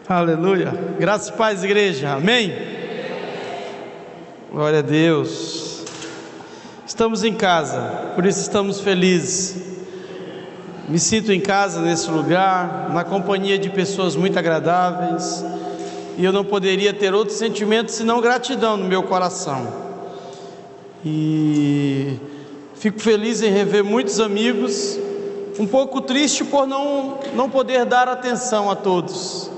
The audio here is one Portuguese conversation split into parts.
Aleluia, graças e paz, igreja, amém? Glória a Deus. Estamos em casa, por isso estamos felizes. Me sinto em casa nesse lugar, na companhia de pessoas muito agradáveis, e eu não poderia ter outro sentimento senão gratidão no meu coração. E fico feliz em rever muitos amigos, um pouco triste por não poder dar atenção a todos,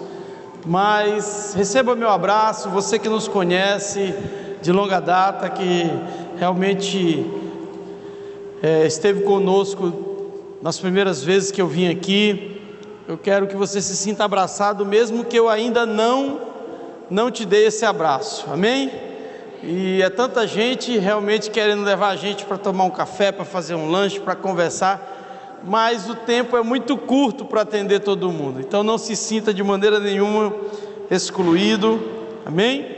mas receba meu abraço, você que nos conhece de longa data, que realmente esteve conosco nas primeiras vezes que eu vim aqui. Eu quero que você se sinta abraçado, mesmo que eu ainda não te dê esse abraço, amém? E é tanta gente realmente querendo levar a gente para tomar um café, para fazer um lanche, para conversar, mas o tempo é muito curto para atender todo mundo, então não se sinta de maneira nenhuma excluído, amém?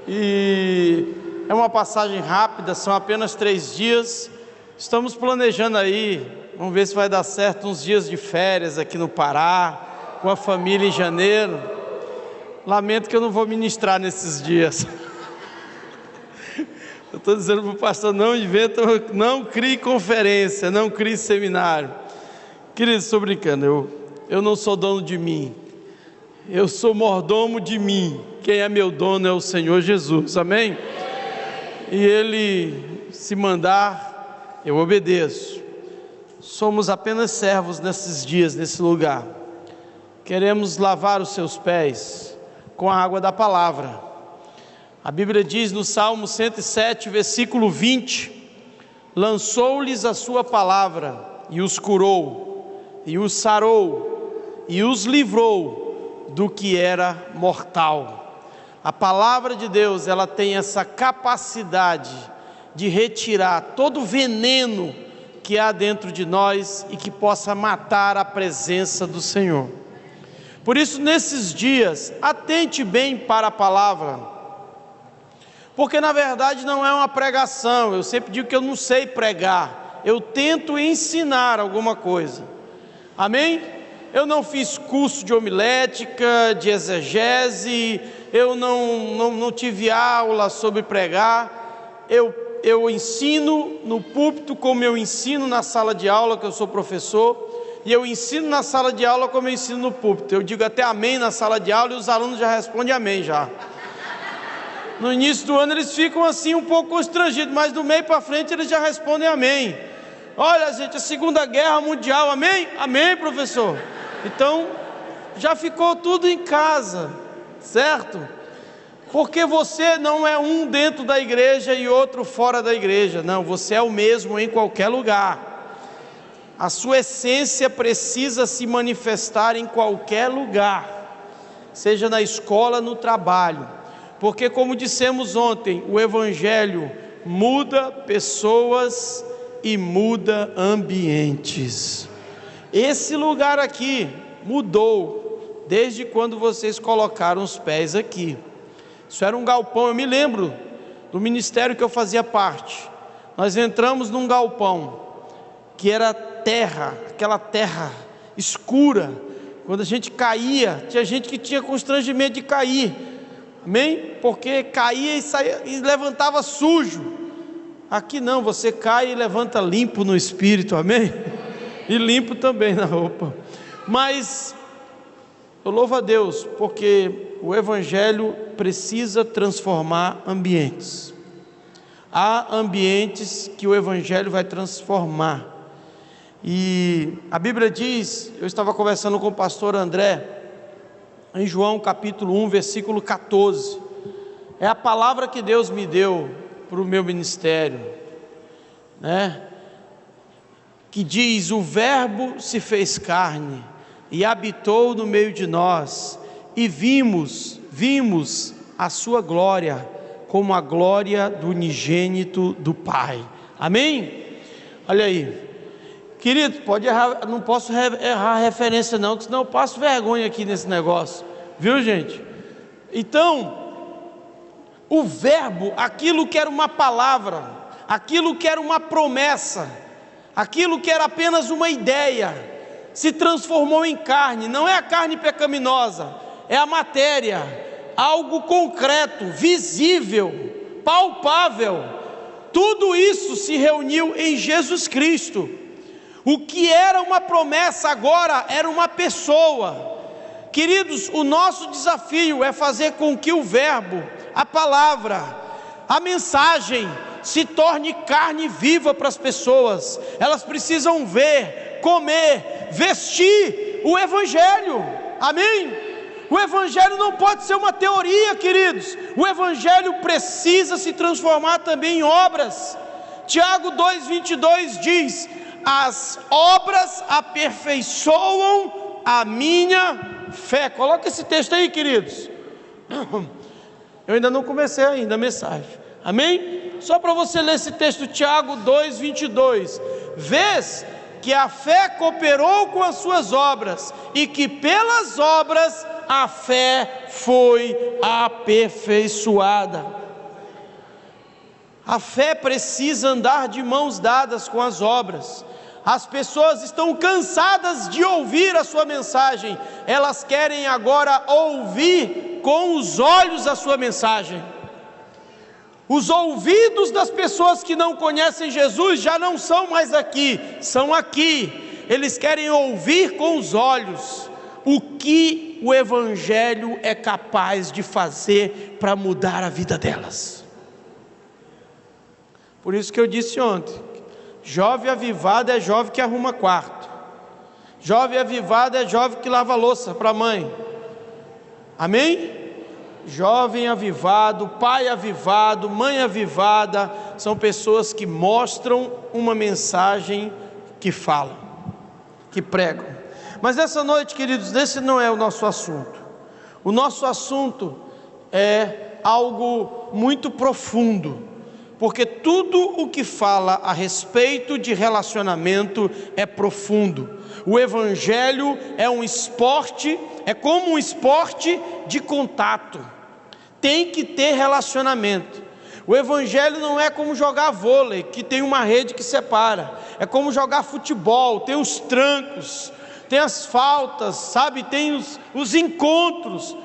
E é uma passagem rápida, são apenas 3 dias, estamos planejando aí, vamos ver se vai dar certo, uns dias de férias aqui no Pará, com a família em janeiro. Lamento que eu não vou ministrar nesses dias. Eu estou dizendo para o pastor, não crie conferência, não crie seminário. Queridos, estou brincando, eu não sou dono de mim, eu sou mordomo de mim. Quem é meu dono é o Senhor Jesus, amém? E Ele, se mandar, eu obedeço. Somos apenas servos nesses dias, nesse lugar. Queremos lavar os seus pés com a água da palavra. A Bíblia diz no Salmo 107, versículo 20: lançou-lhes a sua palavra e os curou, e os sarou, e os livrou do que era mortal. A palavra de Deus, ela tem essa capacidade de retirar todo o veneno que há dentro de nós e que possa matar a presença do Senhor. Por isso, nesses dias, atente bem para a palavra, porque na verdade não é uma pregação. Eu sempre digo que eu não sei pregar, eu tento ensinar alguma coisa, amém? Eu não fiz curso de homilética, de exegese, eu não tive aula sobre pregar. Eu ensino no púlpito como eu ensino na sala de aula, que eu sou professor, e eu ensino na sala de aula como eu ensino no púlpito. Eu digo até amém na sala de aula e os alunos já respondem amém já. No início do ano eles ficam assim um pouco constrangidos, mas do meio para frente eles já respondem amém. Olha, gente, a Segunda Guerra Mundial, amém? Amém, professor. Então já ficou tudo em casa, certo? Porque você não é um dentro da igreja e outro fora da igreja, não, você é o mesmo em qualquer lugar. A sua essência precisa se manifestar em qualquer lugar, seja na escola, no trabalho, porque como dissemos ontem, o Evangelho muda pessoas e muda ambientes. Esse lugar aqui mudou desde quando vocês colocaram os pés aqui. Isso era um galpão. Eu me lembro do ministério que eu fazia parte. Nós entramos num galpão que era terra, aquela terra escura. Quando a gente caía, tinha gente que tinha constrangimento de cair, amém? Porque caía e saía e levantava sujo. Aqui não, você cai e levanta limpo no espírito, amém? E limpo também na roupa. Mas eu louvo a Deus, porque o Evangelho precisa transformar ambientes. Há ambientes que o Evangelho vai transformar. E a Bíblia diz, eu estava conversando com o pastor André, em João capítulo 1, versículo 14. É a palavra que Deus me deu para o meu ministério, né? Que diz: o Verbo se fez carne e habitou no meio de nós, e vimos a sua glória, como a glória do unigênito do Pai. Amém? Olha aí, querido, pode errar, não posso errar a referência não, senão eu passo vergonha aqui nesse negócio, viu, gente? Então, o verbo, aquilo que era uma palavra, aquilo que era uma promessa, aquilo que era apenas uma ideia, se transformou em carne. Não é a carne pecaminosa, é a matéria, algo concreto, visível, palpável. Tudo isso se reuniu em Jesus Cristo. O que era uma promessa agora era uma pessoa. Queridos, o nosso desafio é fazer com que o verbo, a palavra, a mensagem se torne carne viva para as pessoas. Elas precisam ver, comer, vestir o Evangelho. Amém? O Evangelho não pode ser uma teoria, queridos. O Evangelho precisa se transformar também em obras. Tiago 2,22 diz: as obras aperfeiçoam a minha fé. Coloca esse texto aí, queridos. Eu ainda não comecei ainda a mensagem. Amém? Só para você ler esse texto, Tiago 2,22. Vês que a fé cooperou com as suas obras, e que pelas obras a fé foi aperfeiçoada. A fé precisa andar de mãos dadas com as obras. As pessoas estão cansadas de ouvir a sua mensagem, elas querem agora ouvir com os olhos a sua mensagem. Os ouvidos das pessoas que não conhecem Jesus já não são mais aqui, são aqui. Eles querem ouvir com os olhos o que o Evangelho é capaz de fazer para mudar a vida delas. Por isso que eu disse ontem: jovem avivado é jovem que arruma quarto, jovem avivado é jovem que lava louça para a mãe. Amém? Jovem avivado, pai avivado, mãe avivada, são pessoas que mostram uma mensagem, que falam, que pregam. Mas essa noite, queridos, esse não é o nosso assunto. O nosso assunto é algo muito profundo, porque tudo o que fala a respeito de relacionamento é profundo. O Evangelho é um esporte, é como um esporte de contato. Tem que ter relacionamento. O Evangelho não é como jogar vôlei, que tem uma rede que separa. É como jogar futebol, tem os trancos, tem as faltas, sabe? Tem os encontros.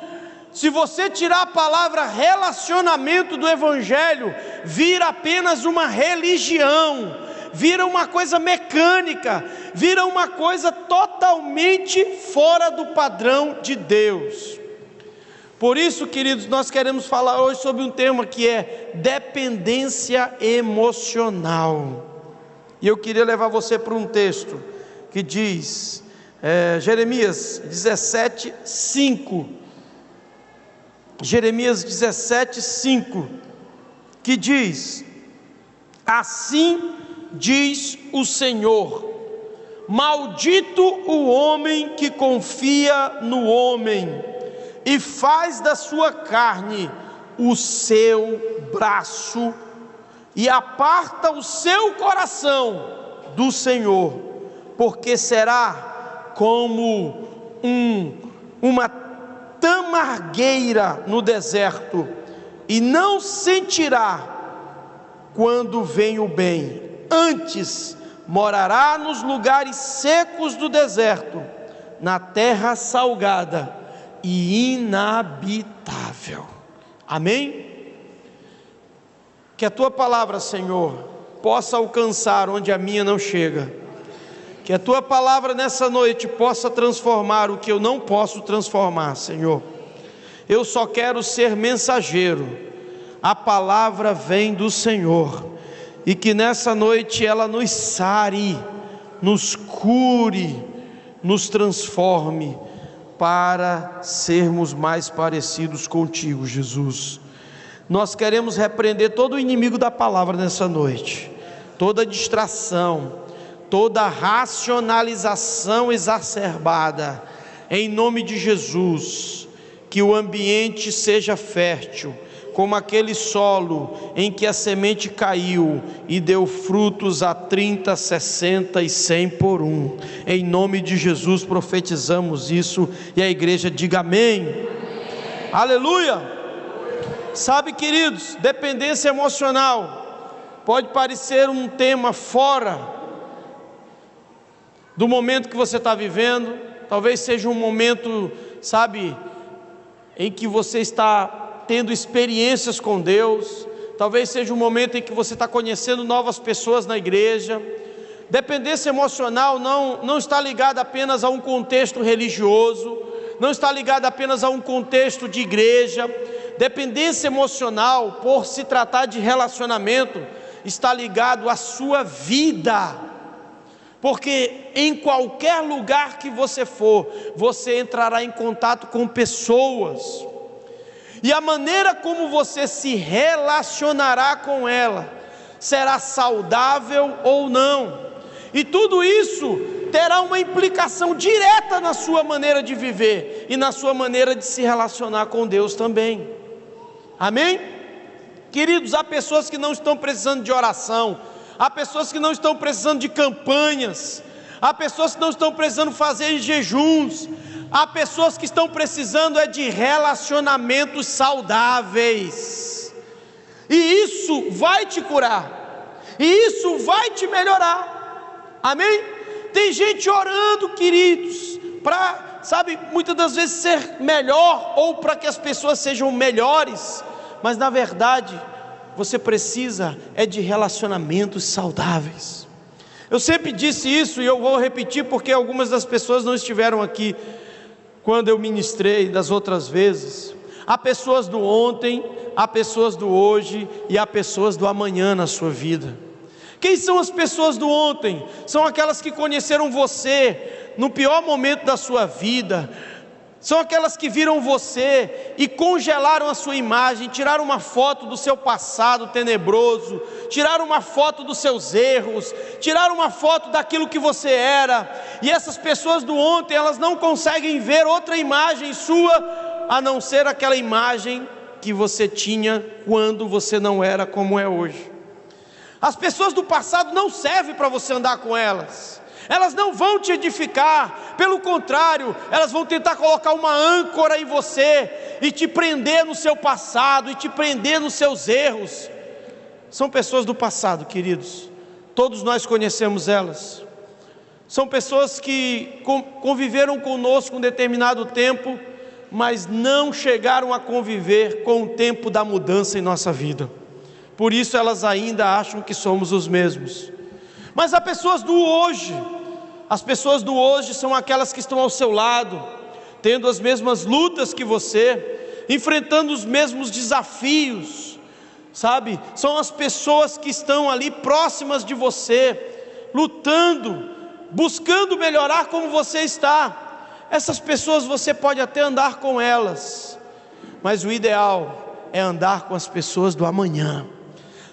Se você tirar a palavra relacionamento do Evangelho, vira apenas uma religião, vira uma coisa mecânica, vira uma coisa totalmente fora do padrão de Deus. Por isso, queridos, nós queremos falar hoje sobre um tema que é dependência emocional. E eu queria levar você para um texto que diz, Jeremias 17:5. Jeremias 17:5, que diz: assim diz o Senhor, maldito o homem que confia no homem e faz da sua carne o seu braço e aparta o seu coração do Senhor, porque será como uma tamargueira no deserto, e não sentirá quando vem o bem, antes morará nos lugares secos do deserto, na terra salgada e inabitável. Amém? Que a tua palavra, Senhor, possa alcançar onde a minha não chega. Que a tua palavra nessa noite possa transformar o que eu não posso transformar, Senhor. Eu só quero ser mensageiro. A palavra vem do Senhor, e que nessa noite ela nos sare, nos cure, nos transforme, para sermos mais parecidos contigo, Jesus. Nós queremos repreender todo o inimigo da palavra nessa noite, toda distração, toda racionalização exacerbada, em nome de Jesus. Que o ambiente seja fértil, como aquele solo em que a semente caiu e deu frutos a 30, 60 e 100 por um. Em nome de Jesus profetizamos isso, e a igreja diga amém. Amém. Aleluia. Sabe, queridos, dependência emocional pode parecer um tema fora do momento que você está vivendo. Talvez seja um momento, sabe, em que você está tendo experiências com Deus, talvez seja um momento em que você está conhecendo novas pessoas na igreja. Dependência emocional não está ligada apenas a um contexto religioso, não está ligada apenas a um contexto de igreja. Dependência emocional, por se tratar de relacionamento, está ligado à sua vida, porque em qualquer lugar que você for, você entrará em contato com pessoas, e a maneira como você se relacionará com ela, será saudável ou não, e tudo isso terá uma implicação direta na sua maneira de viver, e na sua maneira de se relacionar com Deus também. Amém? Queridos, há pessoas que não estão precisando de oração, há pessoas que não estão precisando de campanhas, há pessoas que não estão precisando fazer jejuns, há pessoas que estão precisando de relacionamentos saudáveis, e isso vai te curar, e isso vai te melhorar. Amém? Tem gente orando, queridos, para, muitas das vezes ser melhor, ou para que as pessoas sejam melhores, mas na verdade, você precisa de relacionamentos saudáveis. Eu sempre disse isso, e eu vou repetir, porque algumas das pessoas não estiveram aqui quando eu ministrei das outras vezes. Há pessoas do ontem, há pessoas do hoje, e há pessoas do amanhã na sua vida. Quem são as pessoas do ontem? São aquelas que conheceram você no pior momento da sua vida, são aquelas que viram você e congelaram a sua imagem, tiraram uma foto do seu passado tenebroso, tiraram uma foto dos seus erros, tiraram uma foto daquilo que você era, e essas pessoas do ontem, elas não conseguem ver outra imagem sua, a não ser aquela imagem que você tinha quando você não era como é hoje. As pessoas do passado não servem para você andar com elas, elas não vão te edificar, pelo contrário, elas vão tentar colocar uma âncora em você, e te prender no seu passado, e te prender nos seus erros. São pessoas do passado, queridos, todos nós conhecemos elas, são pessoas que conviveram conosco um determinado tempo, mas não chegaram a conviver com o tempo da mudança em nossa vida, por isso elas ainda acham que somos os mesmos. Mas há pessoas do hoje, as pessoas do hoje são aquelas que estão ao seu lado, tendo as mesmas lutas que você, enfrentando os mesmos desafios, são as pessoas que estão ali próximas de você, lutando, buscando melhorar como você está. Essas pessoas você pode até andar com elas, mas o ideal é andar com as pessoas do amanhã.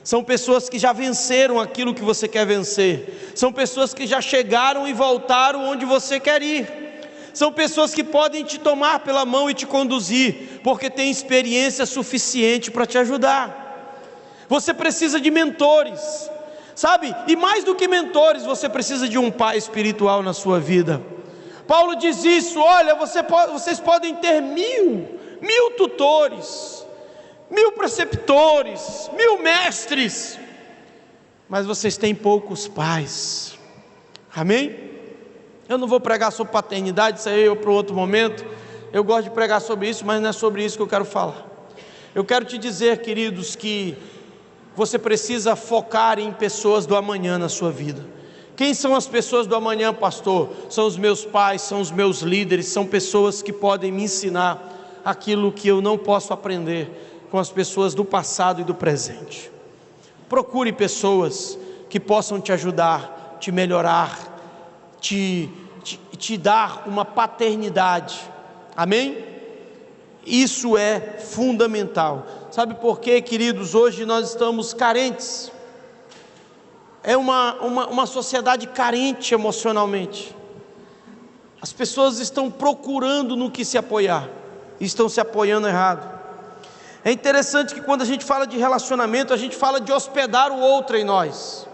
São pessoas que já venceram aquilo que você quer vencer, são pessoas que já chegaram e voltaram onde você quer ir, são pessoas que podem te tomar pela mão e te conduzir, porque têm experiência suficiente para te ajudar. Você precisa de mentores, e mais do que mentores, você precisa de um pai espiritual na sua vida. Paulo diz isso: olha, vocês podem ter mil tutores, 1000 preceptores, 1000 mestres, mas vocês têm poucos pais. Amém? Eu não vou pregar sobre paternidade, isso aí eu para outro momento. Eu gosto de pregar sobre isso, mas não é sobre isso que eu quero falar. Eu quero te dizer, queridos, que você precisa focar em pessoas do amanhã na sua vida. Quem são as pessoas do amanhã, pastor? São os meus pais, são os meus líderes, são pessoas que podem me ensinar aquilo que eu não posso aprender com as pessoas do passado e do presente. Procure pessoas que possam te ajudar, te melhorar, te dar uma paternidade. Amém? Isso é fundamental. Sabe por quê, queridos? Hoje nós estamos carentes. É uma sociedade carente emocionalmente. As pessoas estão procurando no que se apoiar, e estão se apoiando errado. É interessante que quando a gente fala de relacionamento, a gente fala de hospedar o outro em nós.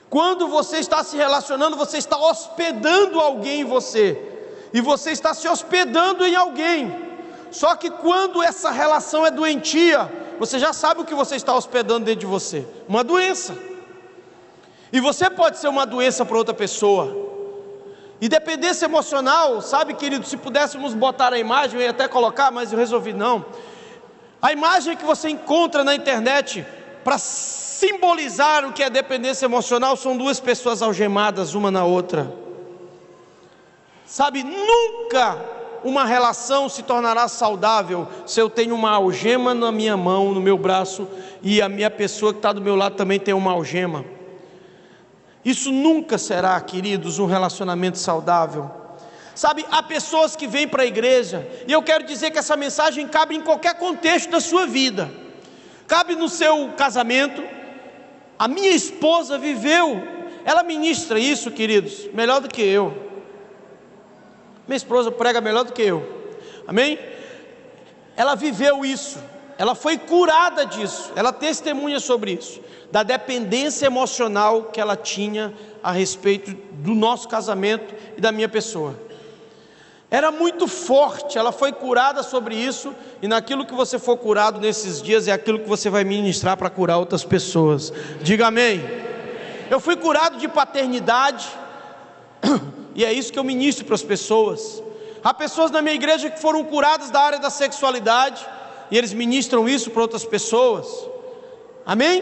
Quando você está se relacionando, você está hospedando alguém em você, e você está se hospedando em alguém. Só que quando essa relação é doentia, você já sabe o que você está hospedando dentro de você: uma doença. E você pode ser uma doença para outra pessoa. E dependência emocional, sabe, querido, se pudéssemos botar a imagem, eu ia até colocar, mas eu resolvi não. A imagem que você encontra na internet para simbolizar o que é dependência emocional são duas pessoas algemadas uma na outra. Sabe, nunca uma relação se tornará saudável se eu tenho uma algema na minha mão, no meu braço, e a minha pessoa que está do meu lado também tem uma algema. Isso nunca será, queridos, um relacionamento saudável. Sabe, há pessoas que vêm para a igreja, e eu quero dizer que essa mensagem cabe em qualquer contexto da sua vida. Cabe no seu casamento. A minha esposa viveu, ela ministra isso, queridos, melhor do que eu. Minha esposa prega melhor do que eu, amém? Ela viveu isso, ela foi curada disso, ela testemunha sobre isso, da dependência emocional que ela tinha a respeito do nosso casamento e da minha pessoa. Era muito forte, ela foi curada sobre isso, e naquilo que você for curado nesses dias, é aquilo que você vai ministrar para curar outras pessoas. Diga amém. Eu fui curado de paternidade, e é isso que eu ministro para as pessoas. Há pessoas na minha igreja que foram curadas da área da sexualidade, e eles ministram isso para outras pessoas, amém?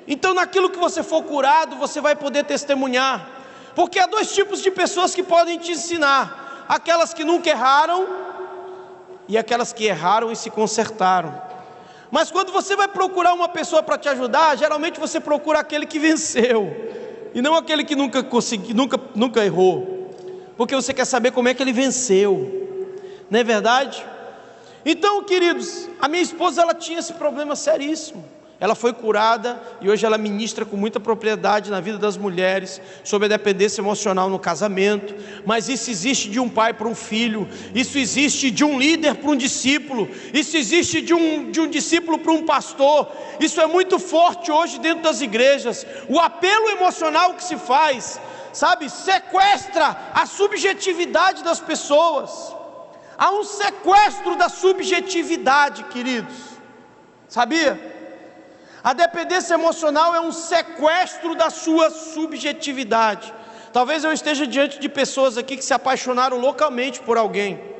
Então naquilo que você for curado, você vai poder testemunhar, porque há dois tipos de pessoas que podem te ensinar: aquelas que nunca erraram, e aquelas que erraram e se consertaram. Mas quando você vai procurar uma pessoa para te ajudar, geralmente você procura aquele que venceu, e não aquele que nunca conseguiu, nunca errou, porque você quer saber como é que ele venceu, não é verdade? Então, queridos, a minha esposa, ela tinha esse problema seríssimo. Ela foi curada e hoje ela ministra com muita propriedade na vida das mulheres sobre a dependência emocional no casamento. Mas isso existe de um pai para um filho, isso existe de um líder para um discípulo, isso existe de um discípulo para um pastor. Isso é muito forte hoje dentro das igrejas. O apelo emocional que se faz, sabe, sequestra a subjetividade das pessoas. Há um sequestro da subjetividade, queridos, sabia? A dependência emocional é um sequestro da sua subjetividade. Talvez eu esteja diante de pessoas aqui que se apaixonaram loucamente por alguém,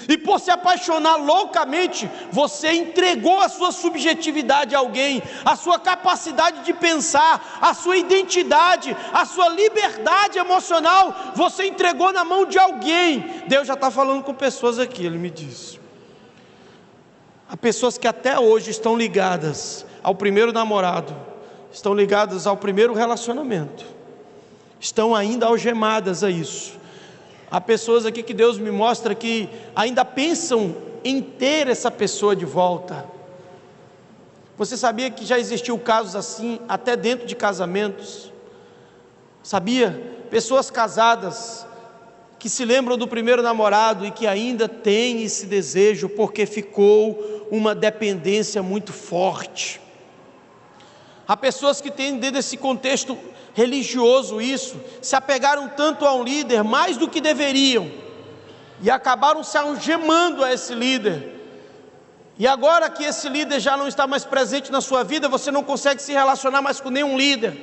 e por se apaixonar loucamente, você entregou a sua subjetividade a alguém, a sua capacidade de pensar, a sua identidade, a sua liberdade emocional, você entregou na mão de alguém. Deus já está falando com pessoas aqui, Ele me disse. Há pessoas que até hoje estão ligadas ao primeiro namorado, estão ligadas ao primeiro relacionamento, estão ainda algemadas a isso. Há pessoas aqui que Deus me mostra que ainda pensam em ter essa pessoa de volta. Você sabia que já existiu casos assim, até dentro de casamentos? Sabia? Pessoas casadas que se lembram do primeiro namorado e que ainda têm esse desejo, porque ficou uma dependência muito forte. Há pessoas que têm dentro desse contexto religioso isso, se apegaram tanto a um líder, mais do que deveriam, e acabaram se algemando a esse líder. E agora que esse líder já não está mais presente na sua vida, você não consegue se relacionar mais com nenhum líder,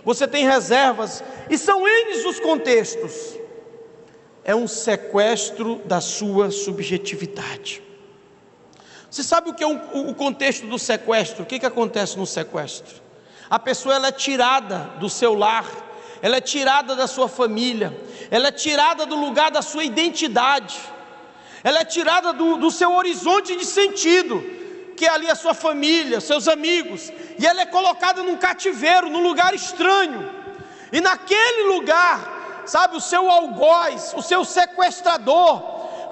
você tem reservas, e são eles os contextos. É um sequestro da sua subjetividade. Você sabe o que é o contexto do sequestro? O que acontece no sequestro? A pessoa, ela é tirada do seu lar, ela é tirada da sua família, ela é tirada do lugar da sua identidade, ela é tirada do seu horizonte de sentido, que é ali a sua família, seus amigos, e ela é colocada num cativeiro, num lugar estranho, e naquele lugar, sabe, o seu algoz, o seu sequestrador,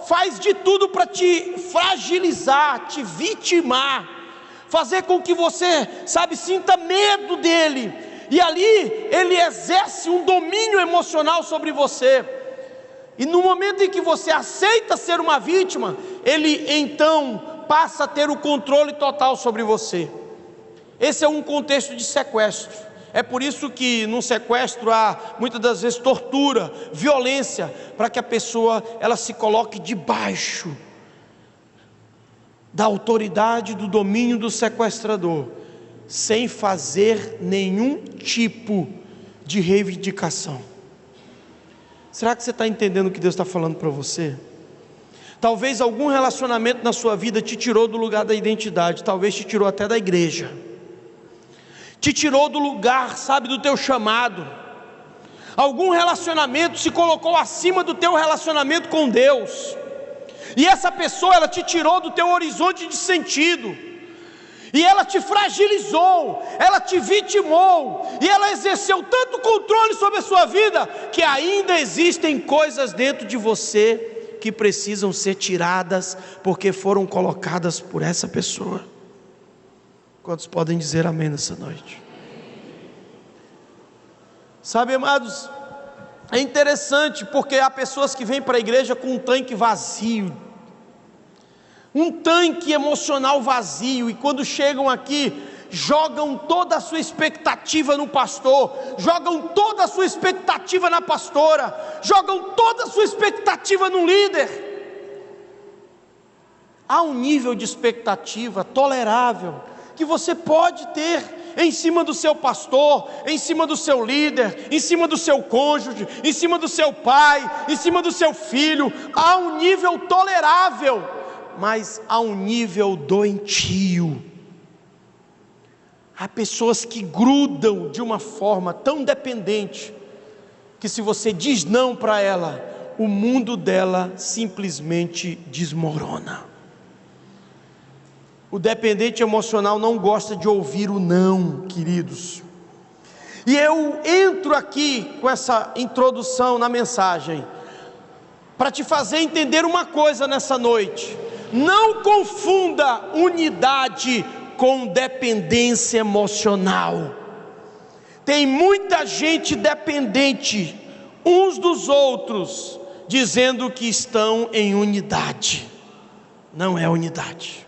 faz de tudo para te fragilizar, te vitimar, fazer com que você, sabe, sinta medo dele, e ali ele exerce um domínio emocional sobre você, e no momento em que você aceita ser uma vítima, ele então passa a ter o controle total sobre você. Esse é um contexto de sequestro. É por isso que no sequestro há muitas das vezes tortura, violência, para que a pessoa ela se coloque debaixo da autoridade, do domínio do sequestrador, sem fazer nenhum tipo de reivindicação. Será que você está entendendo o que Deus está falando para você? Talvez algum relacionamento na sua vida te tirou do lugar da identidade, talvez te tirou até da igreja, te tirou do lugar, sabe, do teu chamado. Algum relacionamento se colocou acima do teu relacionamento com Deus, e essa pessoa, ela te tirou do teu horizonte de sentido, e ela te fragilizou, ela te vitimou, e ela exerceu tanto controle sobre a sua vida, que ainda existem coisas dentro de você que precisam ser tiradas, porque foram colocadas por essa pessoa. Quantos podem dizer amém nessa noite? Sabe, amados, é interessante, porque há pessoas que vêm para a igreja com um tanque vazio, um tanque emocional vazio, e quando chegam aqui, jogam toda a sua expectativa no pastor, jogam toda a sua expectativa na pastora, jogam toda a sua expectativa no líder. Há um nível de expectativa tolerável que você pode ter em cima do seu pastor, em cima do seu líder, em cima do seu cônjuge, em cima do seu pai, em cima do seu filho. Há um nível tolerável, mas há um nível doentio. Há pessoas que grudam de uma forma tão dependente, que se você diz não para ela, o mundo dela simplesmente desmorona. O dependente emocional não gosta de ouvir o não, queridos. E eu entro aqui com essa introdução na mensagem, para te fazer entender uma coisa nessa noite: não confunda unidade com dependência emocional. Tem muita gente dependente uns dos outros, dizendo que estão em unidade. Não é unidade.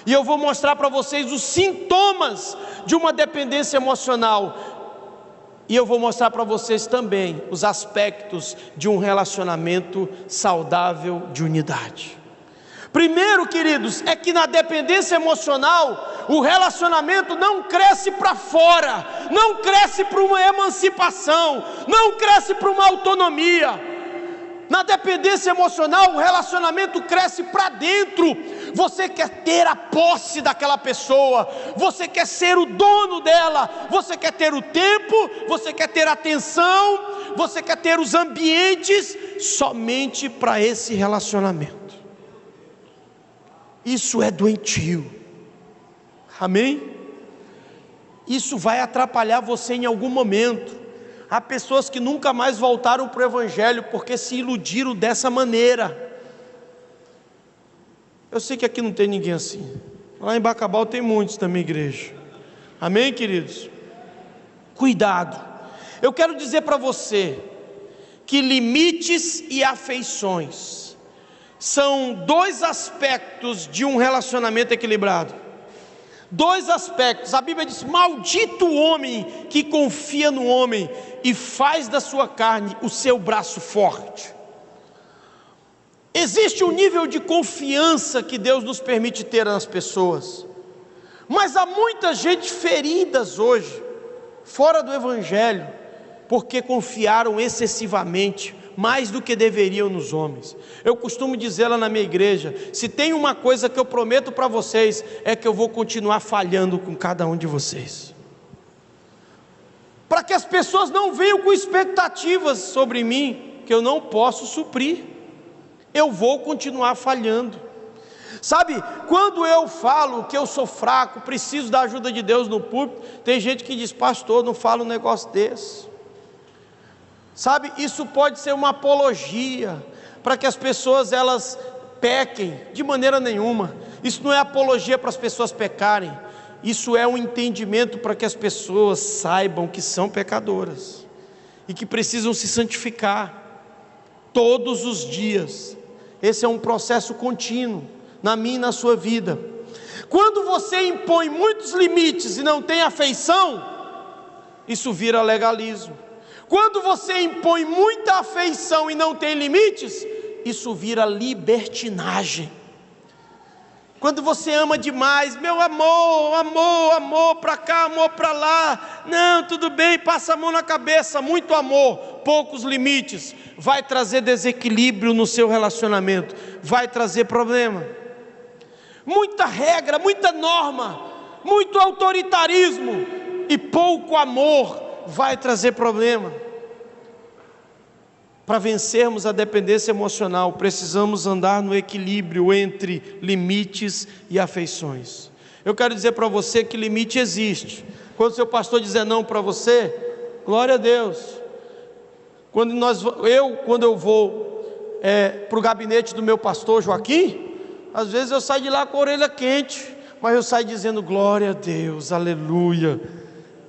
E eu vou mostrar para vocês os sintomas de uma dependência emocional, e eu vou mostrar para vocês também os aspectos de um relacionamento saudável de unidade. Primeiro, queridos, é que na dependência emocional, o relacionamento não cresce para fora, não cresce para uma emancipação, não cresce para uma autonomia. Na dependência emocional, o relacionamento cresce para dentro. Você quer ter a posse daquela pessoa, você quer ser o dono dela, você quer ter o tempo, você quer ter a atenção, você quer ter os ambientes somente para esse relacionamento. Isso é doentio, amém? Isso vai atrapalhar você em algum momento. Há pessoas que nunca mais voltaram para o Evangelho, porque se iludiram dessa maneira. Eu sei que aqui não tem ninguém assim, lá em Bacabal tem muitos também, igreja, amém, queridos? Cuidado, eu quero dizer para você, que limites e afeições são dois aspectos de um relacionamento equilibrado. Dois aspectos. A Bíblia diz: maldito o homem que confia no homem e faz da sua carne o seu braço forte. Existe um nível de confiança que Deus nos permite ter nas pessoas, mas há muita gente feridas hoje, fora do Evangelho, porque confiaram excessivamente, mais do que deveriam nos homens. Eu costumo dizer lá na minha igreja: se tem uma coisa que eu prometo para vocês, é que eu vou continuar falhando com cada um de vocês, para que as pessoas não venham com expectativas sobre mim, que eu não posso suprir. Eu vou continuar falhando. Sabe, quando eu falo que eu sou fraco, preciso da ajuda de Deus no púlpito, tem gente que diz: pastor, não fala um negócio desse. Sabe, isso pode ser uma apologia para que as pessoas elas pequem. De maneira nenhuma. Isso não é apologia para as pessoas pecarem. Isso é um entendimento para que as pessoas saibam que são pecadoras e que precisam se santificar todos os dias. Esse é um processo contínuo na minha e na sua vida. Quando você impõe muitos limites e não tem afeição, isso vira legalismo. Quando você impõe muita afeição e não tem limites, isso vira libertinagem. Quando você ama demais, meu amor, amor, amor para cá, amor para lá, não, tudo bem, passa a mão na cabeça, muito amor, poucos limites, vai trazer desequilíbrio no seu relacionamento, vai trazer problema. Muita regra, muita norma, muito autoritarismo e pouco amor vai trazer problema. Para vencermos a dependência emocional, precisamos andar no equilíbrio entre limites e afeições. Eu quero dizer para você que limite existe. Quando seu pastor dizer não para você, glória a Deus. Quando eu vou para o gabinete do meu pastor Joaquim, às vezes eu saio de lá com a orelha quente, mas eu saio dizendo glória a Deus, aleluia.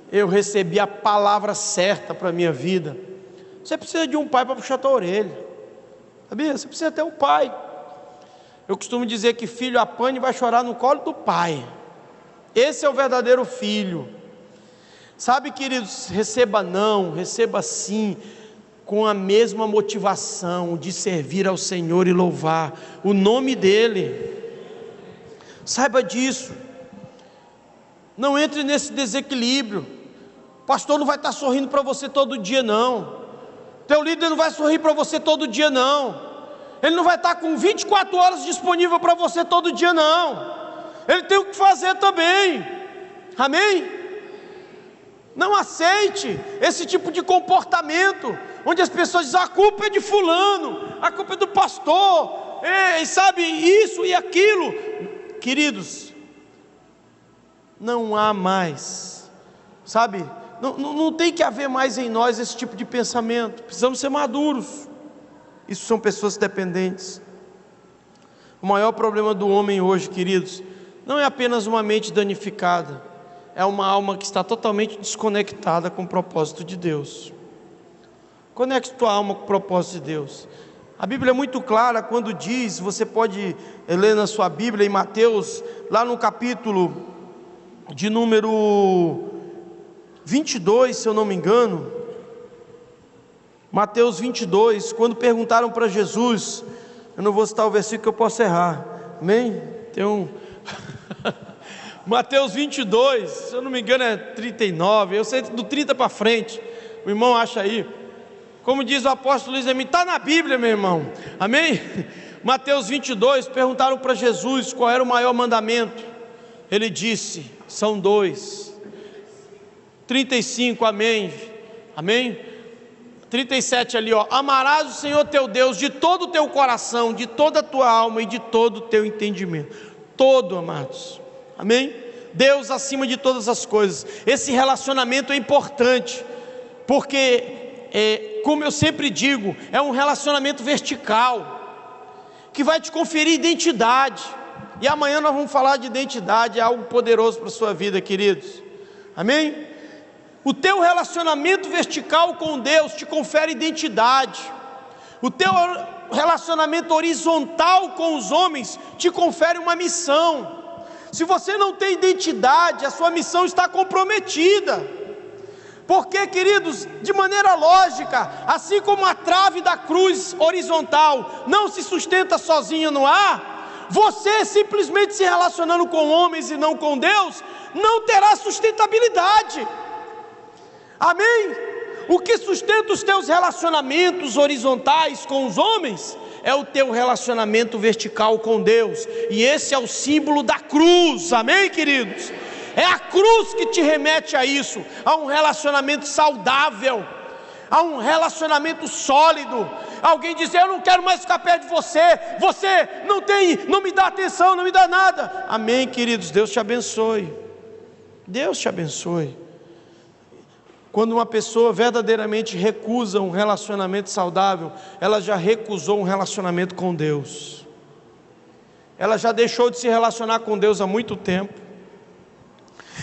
Eu recebi a palavra certa para a minha vida. Você precisa de um pai para puxar a tua orelha, sabia? Você precisa ter um pai. Eu costumo dizer que filho apanha e vai chorar no colo do pai. Esse é o verdadeiro filho. Sabe, queridos, receba não, receba sim, com a mesma motivação de servir ao Senhor e louvar o nome dEle. Saiba disso. Não entre nesse desequilíbrio. O pastor não vai estar sorrindo para você todo dia não. Teu líder não vai sorrir para você todo dia não. Ele não vai estar com 24 horas disponível para você todo dia não. Ele tem o que fazer também. Amém? Não aceite esse tipo de comportamento, onde as pessoas dizem, a culpa é de fulano, a culpa é do pastor, sabe, isso e aquilo. Queridos, não há mais, sabe, não tem que haver mais em nós esse tipo de pensamento. Precisamos ser maduros. Isso são pessoas dependentes. O maior problema do homem hoje, queridos, não é apenas uma mente danificada, é uma alma que está totalmente desconectada com o propósito de Deus. Conecte tua alma com o propósito de Deus. A Bíblia é muito clara quando diz, você pode ler na sua Bíblia em Mateus, lá no capítulo de número 22, se eu não me engano, Mateus 22, quando perguntaram para Jesus, eu não vou citar o versículo que eu posso errar, amém? Tem um... Mateus 22, se eu não me engano é 39, eu sei do 30 para frente, o irmão acha aí, como diz o apóstolo Luiz Emílio, está na Bíblia, meu irmão, amém? Mateus 22, perguntaram para Jesus qual era o maior mandamento, ele disse, são 2, 35, amém, amém? 37 ali, ó, amarás o Senhor teu Deus de todo o teu coração, de toda a tua alma e de todo o teu entendimento, todo, amados, amém? Deus acima de todas as coisas. Esse relacionamento é importante, porque, como eu sempre digo, é um relacionamento vertical, que vai te conferir identidade, e amanhã nós vamos falar de identidade, é algo poderoso para a sua vida, queridos, amém? O teu relacionamento vertical com Deus te confere identidade, o teu relacionamento horizontal com os homens te confere uma missão. Se você não tem identidade, a sua missão está comprometida, porque, queridos, de maneira lógica, assim como a trave da cruz horizontal não se sustenta sozinha no ar, você simplesmente se relacionando com homens e não com Deus, não terá sustentabilidade, amém? O que sustenta os teus relacionamentos horizontais com os homens é o teu relacionamento vertical com Deus, e esse é o símbolo da cruz, amém, queridos? É a cruz que te remete a isso, a um relacionamento saudável, a um relacionamento sólido. Alguém dizer, eu não quero mais ficar perto de você, você não me dá atenção, não me dá nada, amém, queridos? Deus te abençoe, Deus te abençoe. Quando uma pessoa verdadeiramente recusa um relacionamento saudável, ela já recusou um relacionamento com Deus, ela já deixou de se relacionar com Deus há muito tempo.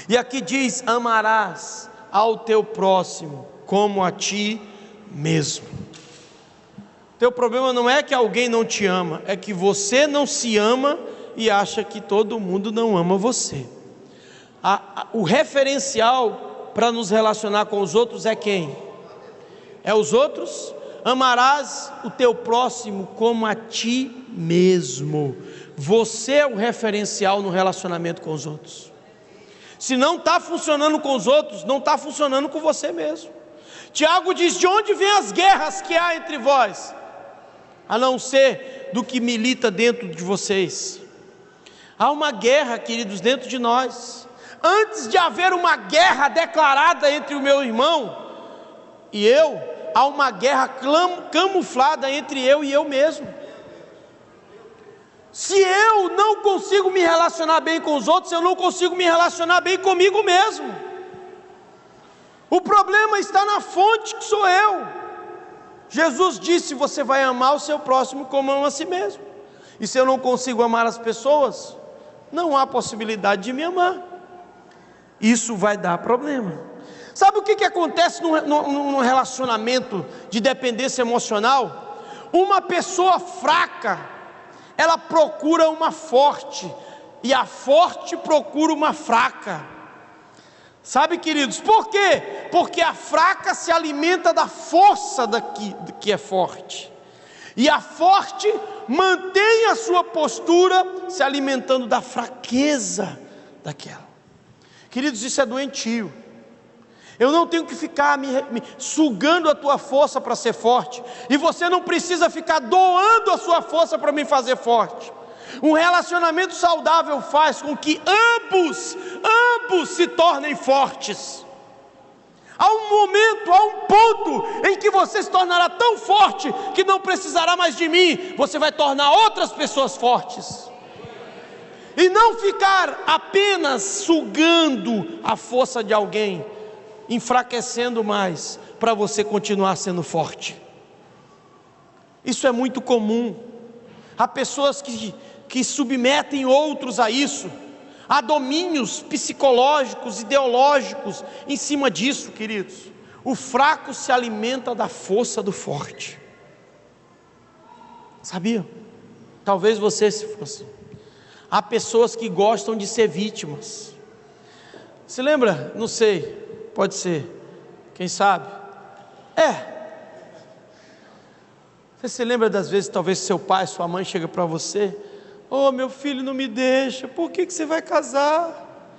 E aqui diz, amarás ao teu próximo como a ti mesmo. Teu problema não é que alguém não te ama, é que você não se ama e acha que todo mundo não ama você. O referencial para nos relacionar com os outros é quem? É os outros? Amarás o teu próximo como a ti mesmo. Você é o referencial no relacionamento com os outros. Se não está funcionando com os outros, não está funcionando com você mesmo. Tiago diz: de onde vêm as guerras que há entre vós, a não ser do que milita dentro de vocês? Há uma guerra, queridos, dentro de nós. Antes de haver uma guerra declarada entre o meu irmão e eu, há uma guerra camuflada entre eu e eu mesmo. Se eu não consigo me relacionar bem com os outros, eu não consigo me relacionar bem comigo mesmo. O problema está na fonte, que sou eu. Jesus disse: você vai amar o seu próximo como ama a si mesmo. E se eu não consigo amar as pessoas, não há possibilidade de me amar. Isso vai dar problema. Sabe o que acontece num relacionamento de dependência emocional? Uma pessoa fraca, ela procura uma forte, e a forte procura uma fraca. Sabe, queridos, por quê? Porque a fraca se alimenta da força que é forte, e a forte mantém a sua postura se alimentando da fraqueza daquela. Queridos, isso é doentio. Eu não tenho que ficar me sugando a tua força para ser forte, e você não precisa ficar doando a sua força para me fazer forte. Um relacionamento saudável faz com que ambos se tornem fortes. Há um momento, há um ponto em que você se tornará tão forte que não precisará mais de mim, você vai tornar outras pessoas fortes. E não ficar apenas sugando a força de alguém, enfraquecendo mais, para você continuar sendo forte. Isso é muito comum. Há pessoas que submetem outros a isso. Há domínios psicológicos, ideológicos em cima disso, queridos. O fraco se alimenta da força do forte. Sabia? Talvez você se fosse. Há pessoas que gostam de ser vítimas. Se lembra? Não sei, pode ser, quem sabe? Você se lembra das vezes, talvez seu pai, sua mãe chega para você: oh, meu filho, não me deixa, por que você vai casar?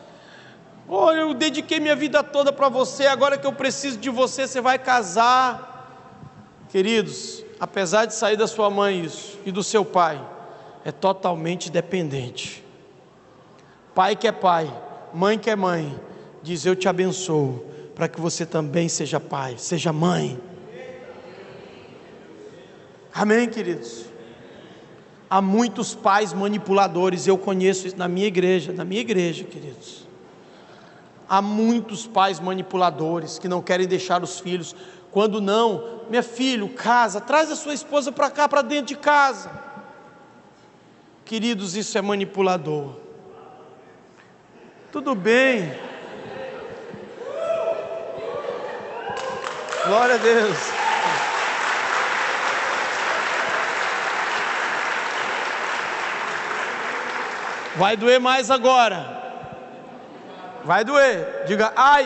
Oh, eu dediquei minha vida toda para você, agora que eu preciso de você, você vai casar. Queridos, apesar de sair da sua mãe isso, e do seu pai, é totalmente dependente. Pai que é pai, mãe que é mãe, diz: eu te abençoo, para que você também seja pai, seja mãe. Amém, queridos? Há muitos pais manipuladores, eu conheço isso na minha igreja, queridos. Há muitos pais manipuladores que não querem deixar os filhos. Quando não, meu filho, casa, traz a sua esposa para cá, para dentro de casa. Queridos, isso é manipulador. Tudo bem. Glória a Deus. Vai doer mais agora. Vai doer. Diga: ai.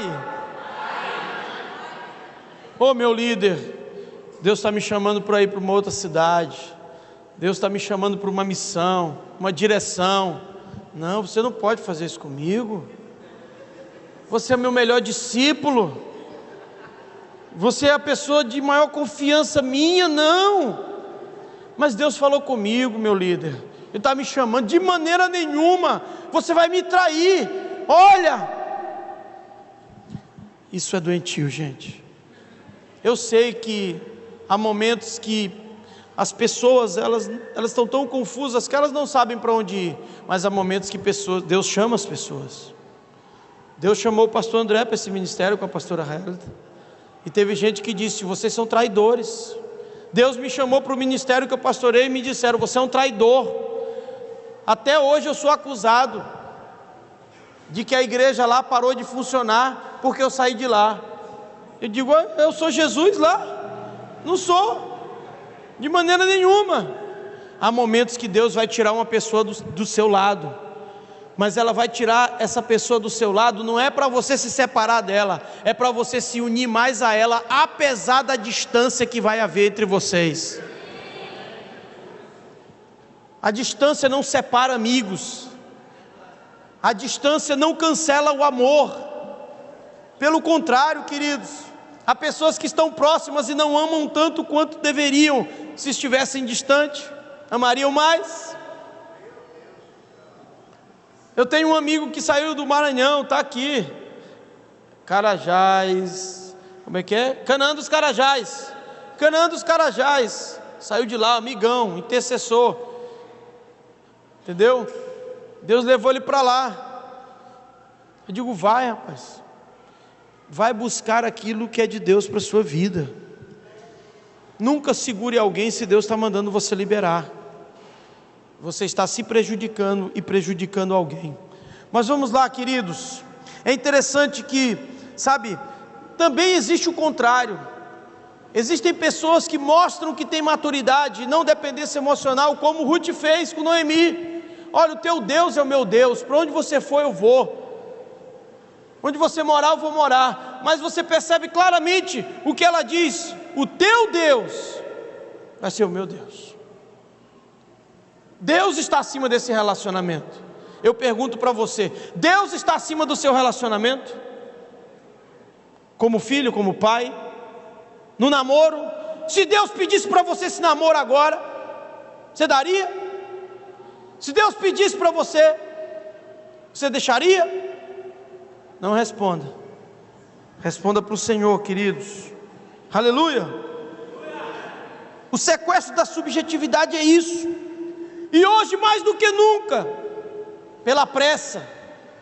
Ô, meu líder, Deus está me chamando para ir para uma outra cidade. Deus está me chamando para uma missão, uma direção. Não, você não pode fazer isso comigo. Você é meu melhor discípulo. Você é a pessoa de maior confiança minha. Não. Mas Deus falou comigo, meu líder. Ele está me chamando. De maneira nenhuma. Você vai me trair. Olha. Isso é doentio, gente. Eu sei que há momentos que as pessoas, elas estão tão confusas que elas não sabem para onde ir. Mas há momentos que Deus chama as pessoas. Deus chamou o pastor André para esse ministério com a pastora Helda. E teve gente que disse: vocês são traidores. Deus me chamou para o ministério que eu pastorei e me disseram: você é um traidor. Até hoje eu sou acusado de que a igreja lá parou de funcionar porque eu saí de lá. Eu digo: eu sou Jesus lá? Não sou, de maneira nenhuma. Há momentos que Deus vai tirar uma pessoa do seu lado, mas ela vai tirar essa pessoa do seu lado, não é para você se separar dela, é para você se unir mais a ela, apesar da distância que vai haver entre vocês. A distância não separa amigos, a distância não cancela o amor. Pelo contrário, queridos, Há pessoas que estão próximas e não amam tanto quanto deveriam, se estivessem distante, amariam mais. Eu tenho um amigo que saiu do Maranhão, está aqui, Carajás, como é que é? Canaã dos Carajás, saiu de lá, amigão, intercessor, entendeu? Deus levou ele para lá. Eu digo, vai rapaz, vai buscar aquilo que é de Deus para a sua vida. Nunca segure alguém se Deus está mandando você liberar. Você está se prejudicando e prejudicando alguém. Mas vamos lá, queridos. É interessante que, sabe, também existe o contrário. Existem pessoas que mostram que têm maturidade e não dependência emocional, como Ruth fez com Noemi. Olha, o teu Deus é o meu Deus, para onde você for eu vou, onde você morar eu vou morar. Mas você percebe claramente o que ela diz: o teu Deus vai ser o meu Deus. Deus está acima desse relacionamento. Eu pergunto para você: Deus está acima do seu relacionamento? Como filho, como pai, no namoro? Se Deus pedisse para você esse namoro agora, você daria? Se Deus pedisse para você, você deixaria? Não responda. Responda para o Senhor, queridos. Aleluia. O sequestro da subjetividade é isso. E hoje mais do que nunca, pela pressa,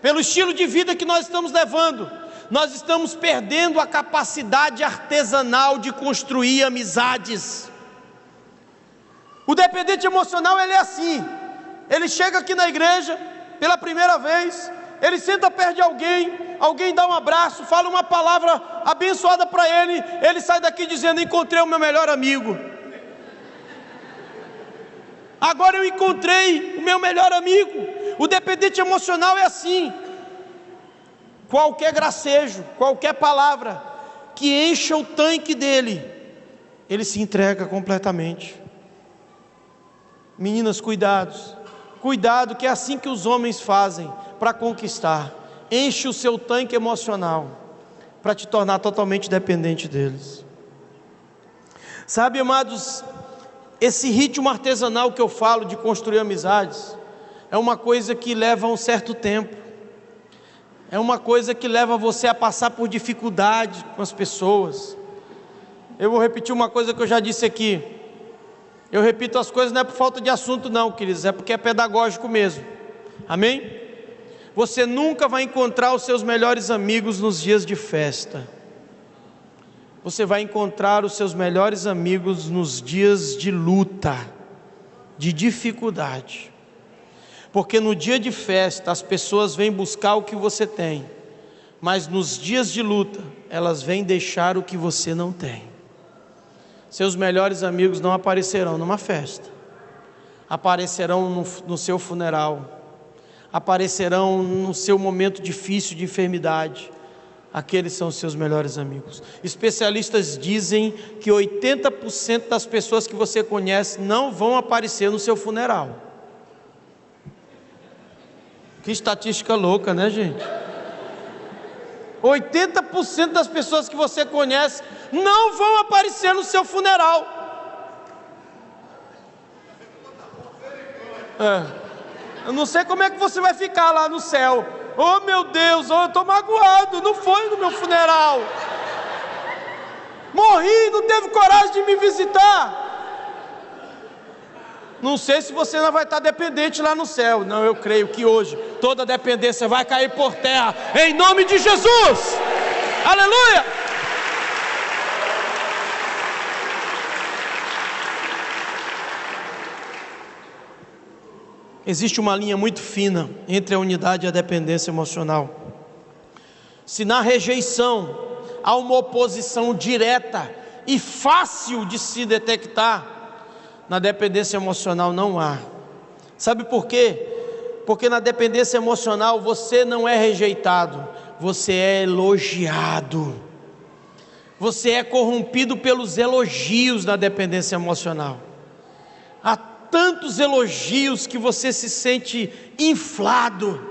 pelo estilo de vida que nós estamos levando, nós estamos perdendo a capacidade artesanal de construir amizades. O dependente emocional, ele é assim. Ele chega aqui na igreja pela primeira vez, ele senta perto de alguém dá um abraço, fala uma palavra abençoada para ele, ele sai daqui dizendo: encontrei o meu melhor amigo. Agora eu encontrei o meu melhor amigo. O dependente emocional é assim. Qualquer gracejo, qualquer palavra que encha o tanque dele, ele se entrega completamente. Meninas, cuidado, que é assim que os homens fazem para conquistar. Enche o seu tanque emocional para te tornar totalmente dependente deles. Sabe, amados, esse ritmo artesanal que eu falo de construir amizades é uma coisa que leva um certo tempo. É uma coisa que leva você a passar por dificuldade com as pessoas. Eu vou repetir uma coisa que eu já disse aqui. Eu repito as coisas não é por falta de assunto não, queridos, é porque é pedagógico mesmo. Amém? Você nunca vai encontrar os seus melhores amigos nos dias de festa. Você vai encontrar os seus melhores amigos nos dias de luta, de dificuldade. Porque no dia de festa as pessoas vêm buscar o que você tem, mas nos dias de luta elas vêm deixar o que você não tem. Seus melhores amigos não aparecerão numa festa, aparecerão no seu funeral, aparecerão no seu momento difícil de enfermidade. Aqueles são os seus melhores amigos. Especialistas dizem que 80% das pessoas que você conhece não vão aparecer no seu funeral. Que estatística louca, né, gente? 80% das pessoas que você conhece não vão aparecer no seu funeral. Eu não sei como é que você vai ficar lá no céu. Oh meu Deus, eu estou magoado, não foi no meu funeral. Morri, não teve coragem de me visitar. Não sei se você não vai estar dependente lá no céu. Não, eu creio que hoje toda dependência vai cair por terra, em nome de Jesus. Aleluia. Existe uma linha muito fina entre a unidade e a dependência emocional. Se na rejeição há uma oposição direta e fácil de se detectar, na dependência emocional não há. Sabe por quê? Porque na dependência emocional você não é rejeitado, você é elogiado. Você é corrompido pelos elogios na dependência emocional. Há tantos elogios que você se sente inflado.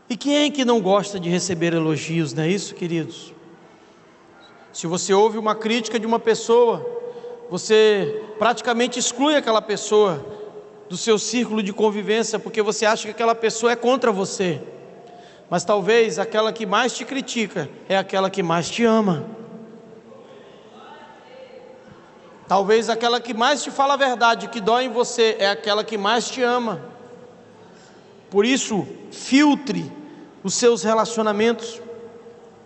E quem é que não gosta de receber elogios, não é isso, queridos? Se você ouve uma crítica de uma pessoa, você praticamente exclui aquela pessoa do seu círculo de convivência, porque você acha que aquela pessoa é contra você. Mas talvez aquela que mais te critica é aquela que mais te ama. Talvez aquela que mais te fala a verdade, que dói em você, é aquela que mais te ama. Por isso, filtre os seus relacionamentos,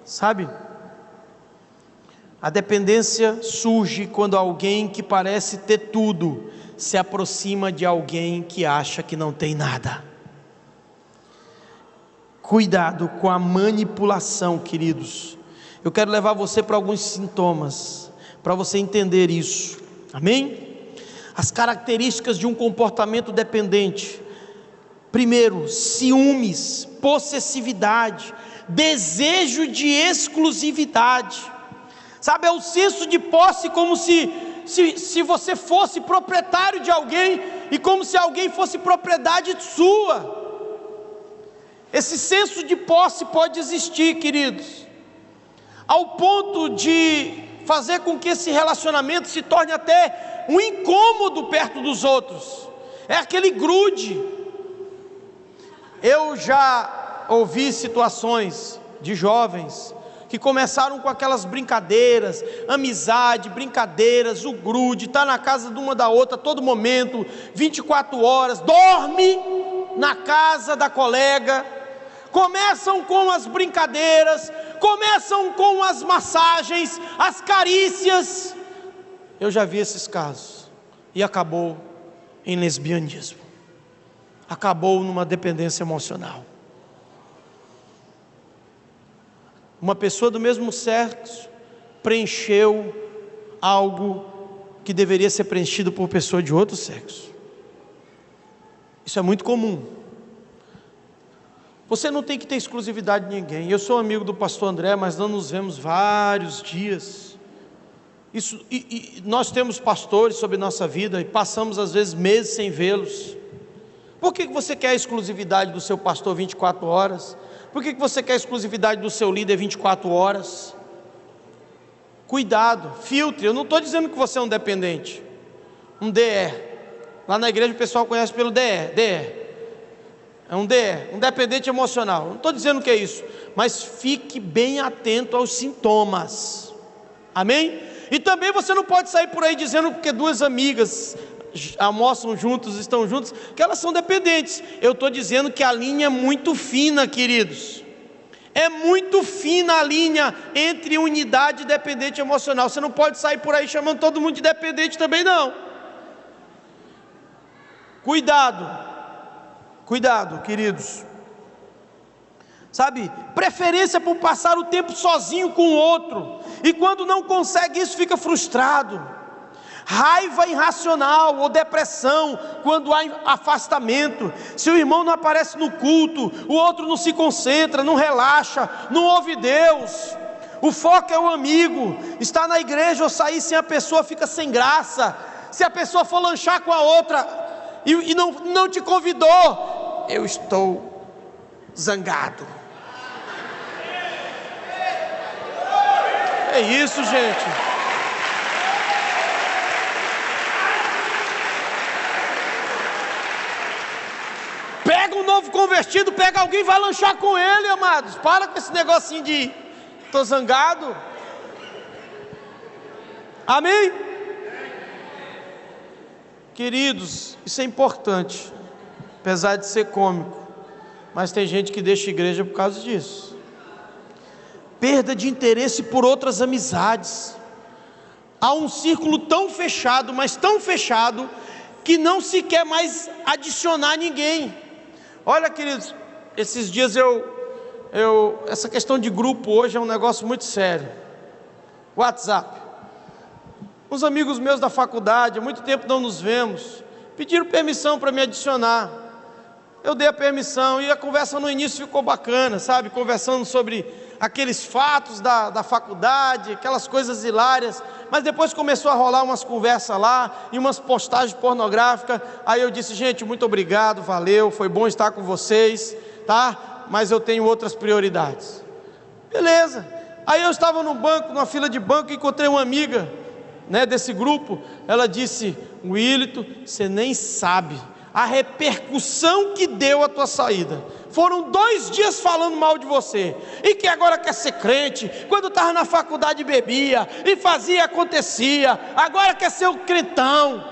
sabe? A dependência surge quando alguém que parece ter tudo se aproxima de alguém que acha que não tem nada. Cuidado com a manipulação, queridos. Eu quero levar você para alguns sintomas, para você entender isso, amém? As características de um comportamento dependente: primeiro, ciúmes, possessividade, desejo de exclusividade, sabe, é o senso de posse, como se você fosse proprietário de alguém, e como se alguém fosse propriedade sua. Esse senso de posse pode existir, queridos, ao ponto de fazer com que esse relacionamento se torne até um incômodo perto dos outros. É aquele grude. Eu já ouvi situações de jovens que começaram com aquelas brincadeiras, amizade, brincadeiras, o grude, está na casa de uma da outra a todo momento, 24 horas, dorme na casa da colega. Começam com as brincadeiras, começam com as massagens, as carícias. Eu já vi esses casos, e acabou em lesbianismo, acabou numa dependência emocional. Uma pessoa do mesmo sexo preencheu algo que deveria ser preenchido por pessoa de outro sexo. Isso é muito comum. Você não tem que ter exclusividade de ninguém. Eu sou amigo do pastor André, mas não nos vemos vários dias. Nós temos pastores sobre nossa vida e passamos às vezes meses sem vê-los. Por que você quer a exclusividade do seu pastor 24 horas? Por que você quer a exclusividade do seu líder 24 horas? Cuidado, filtre. Eu não estou dizendo que você é um dependente, um DE. Lá na igreja o pessoal conhece pelo DE. É um DE, um dependente emocional. Não estou dizendo que é isso, mas fique bem atento aos sintomas, amém? E também você não pode sair por aí dizendo porque duas amigas almoçam juntos, estão juntos, que elas são dependentes. Eu estou dizendo que a linha é muito fina, queridos. É muito fina a linha entre unidade e dependente emocional. Você não pode sair por aí chamando todo mundo de dependente também não. Cuidado, queridos. Sabe, preferência por passar o tempo sozinho com o outro, e quando não consegue isso fica frustrado. Raiva irracional ou depressão quando há afastamento. Se o irmão não aparece no culto, o outro não se concentra, não relaxa, não ouve Deus. O foco é o amigo. Está na igreja ou sair sem a pessoa fica sem graça. Se a pessoa for lanchar com a outra e não te convidou, eu estou zangado. É isso, gente. Pega um novo convertido, pega alguém e vai lanchar com ele, amados. Para com esse negocinho de estou zangado. Amém? Queridos, isso é importante, apesar de ser cômico, mas tem gente que deixa a igreja por causa disso. Perda de interesse por outras amizades. Há um círculo tão fechado, mas tão fechado, que não se quer mais adicionar ninguém. Olha, queridos, esses dias essa questão de grupo hoje é um negócio muito sério. WhatsApp. Uns amigos meus da faculdade, há muito tempo não nos vemos, pediram permissão para me adicionar. Eu dei a permissão e a conversa no início ficou bacana, sabe? Conversando sobre aqueles fatos da faculdade, aquelas coisas hilárias. Mas depois começou a rolar umas conversas lá e umas postagens pornográficas. Aí eu disse, gente, muito obrigado, valeu, foi bom estar com vocês, tá? Mas eu tenho outras prioridades. Beleza. Aí eu estava no banco, numa fila de banco, e encontrei uma amiga, né, desse grupo. Ela disse: Willton, você nem sabe a repercussão que deu a tua saída. Foram 2 dias falando mal de você, e que agora quer ser crente, quando estava na faculdade bebia, e fazia, acontecia, agora quer ser o crentão.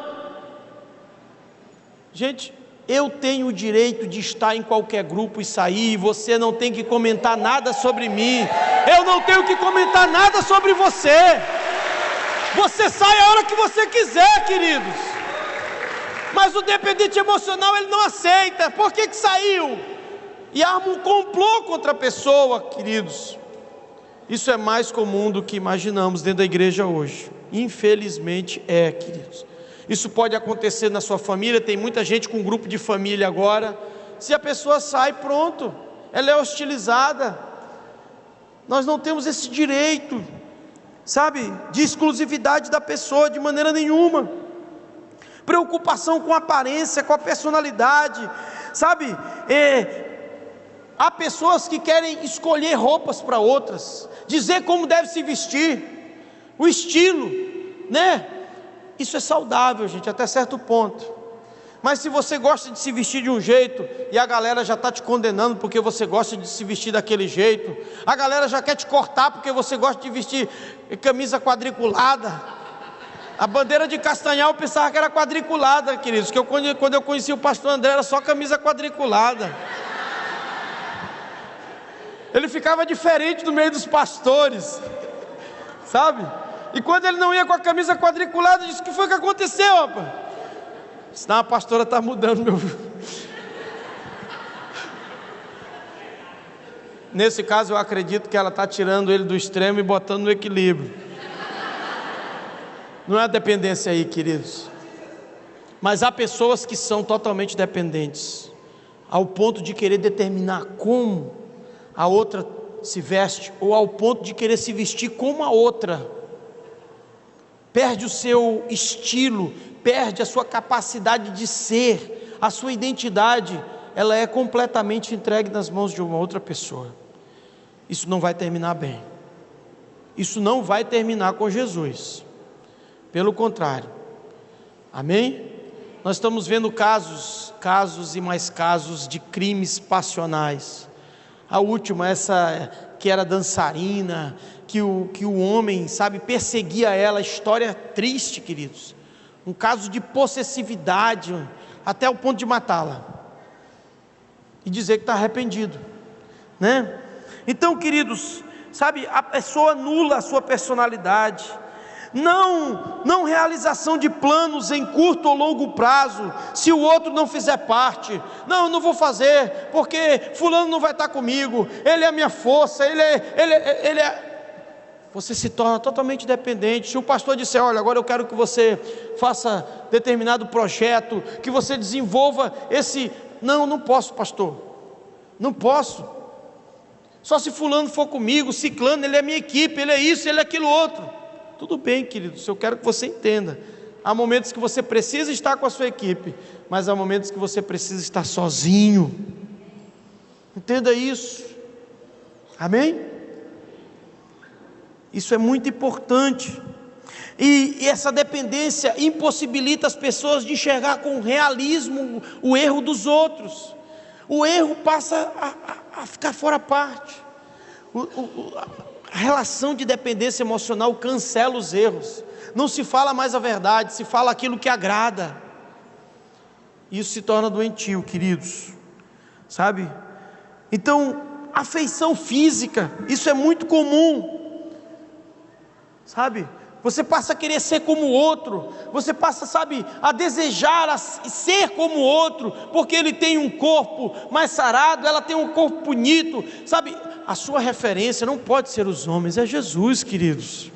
Gente, eu tenho o direito de estar em qualquer grupo e sair, você não tem que comentar nada sobre mim, eu não tenho que comentar nada sobre você. Você sai a hora que você quiser, queridos. Mas o dependente emocional, ele não aceita. Por que saiu? E arma um complô contra a pessoa, queridos. Isso é mais comum do que imaginamos dentro da igreja hoje. Infelizmente queridos. Isso pode acontecer na sua família. Tem muita gente com grupo de família agora. Se a pessoa sai, pronto, ela é hostilizada. Nós não temos esse direito, sabe, de exclusividade da pessoa, de maneira nenhuma. Preocupação com a aparência, com a personalidade, sabe, há pessoas que querem escolher roupas para outras, dizer como deve se vestir, o estilo, né? Isso é saudável, gente, até certo ponto. Mas se você gosta de se vestir de um jeito, e a galera já está te condenando porque você gosta de se vestir daquele jeito, a galera já quer te cortar porque você gosta de vestir camisa quadriculada. A bandeira de Castanhal eu pensava que era quadriculada, queridos, que quando eu conheci o pastor André era só camisa quadriculada. Ele ficava diferente no meio dos pastores, sabe? E quando ele não ia com a camisa quadriculada, eu disse: o que foi que aconteceu, rapaz? Senão a pastora está mudando meu... Nesse caso eu acredito que ela está tirando ele do extremo e botando no equilíbrio. Não é a dependência aí, queridos. Mas há pessoas que são totalmente dependentes, ao ponto de querer determinar como a outra se veste, ou ao ponto de querer se vestir como a outra. Perde o seu estilo, perde a sua capacidade de ser, a sua identidade, ela é completamente entregue nas mãos de uma outra pessoa. Isso não vai terminar bem. Isso não vai terminar com Jesus. Pelo contrário. Amém? Nós estamos vendo casos e mais casos de crimes passionais. A última, essa que era dançarina, que o homem, sabe, perseguia ela. História triste, queridos. Um caso de possessividade, até o ponto de matá-la. E dizer que está arrependido, né? Então, queridos, sabe, a pessoa anula a sua personalidade. Não realização de planos em curto ou longo prazo, se o outro não fizer parte. Não, eu não vou fazer, porque fulano não vai estar comigo, ele é a minha força, ele é... Você se torna totalmente dependente. Se o pastor disser: olha, agora eu quero que você faça determinado projeto, que você desenvolva esse... Não posso, pastor, não posso. Só se fulano for comigo, ciclano, ele é minha equipe, ele é isso, ele é aquilo outro. Tudo bem, queridos, eu quero que você entenda. Há momentos que você precisa estar com a sua equipe, mas há momentos que você precisa estar sozinho. Entenda isso. Amém? Isso é muito importante. E essa dependência impossibilita as pessoas de enxergar com realismo o erro dos outros. O erro passa a ficar fora parte. A relação de dependência emocional cancela os erros. Não se fala mais a verdade, se fala aquilo que agrada. Isso se torna doentio, queridos. Sabe? Então, afeição física, isso é muito comum. Sabe? Você passa a querer ser como o outro. Você passa, sabe, a desejar ser como o outro, porque ele tem um corpo mais sarado, ela tem um corpo bonito. Sabe? A sua referência não pode ser os homens, é Jesus, queridos.